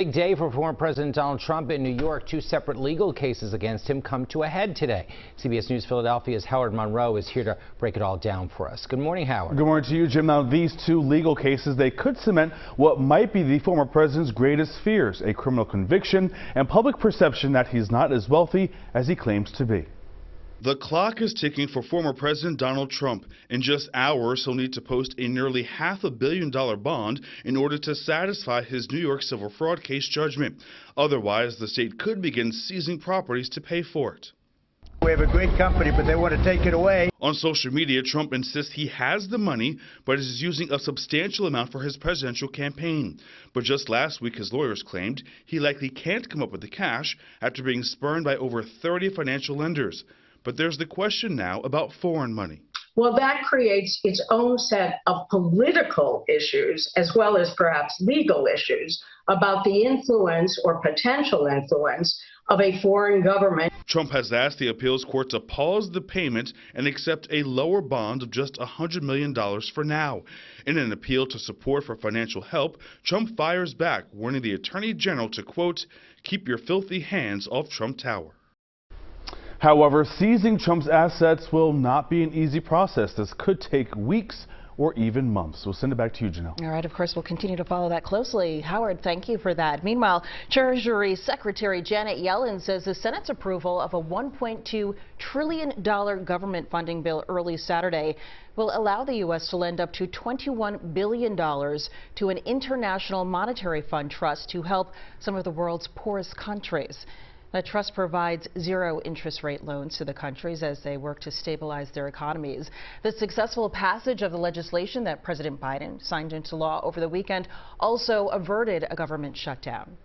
Big day for former President Donald Trump in New York. Two separate legal cases against him come to a head today. CBS News Philadelphia's Howard Monroe is here to break it all down for us. Good morning, Howard. Good morning to you, Jim. Now, these two legal cases, they could cement what might be the former president's greatest fears, a criminal conviction and public perception that he's not as wealthy as he claims to be. The clock is ticking for former President Donald Trump. In just hours, he'll need to post a nearly $500 million bond in order to satisfy his New York civil fraud case judgment. Otherwise, the state could begin seizing properties to pay for it. We have a great company, but they want to take it away. On social media, Trump insists he has the money, but is using a substantial amount for his presidential campaign. But just last week, his lawyers claimed he likely can't come up with the cash after being spurned by over 30 financial lenders. But there's the question now about foreign money. Well, that creates its own set of political issues as well as perhaps legal issues about the influence or potential influence of a foreign government. Trump has asked the appeals court to pause the payment and accept a lower bond of just $100 million for now. In an appeal to support for financial help, Trump fires back, warning the attorney general to, quote, keep your filthy hands off Trump Tower. However, seizing Trump's assets will not be an easy process. This could take weeks or even months. We'll send it back to you, Janelle. All right, of course, we'll continue to follow that closely. Howard, thank you for that. Meanwhile, Treasury Secretary Janet Yellen says the Senate's approval of a $1.2 trillion government funding bill early Saturday will allow the U.S. to lend up to $21 billion to an international monetary fund trust to help some of the world's poorest countries. The trust provides zero interest rate loans to the countries as they work to stabilize their economies. The successful passage of the legislation that President Biden signed into law over the weekend also averted a government shutdown.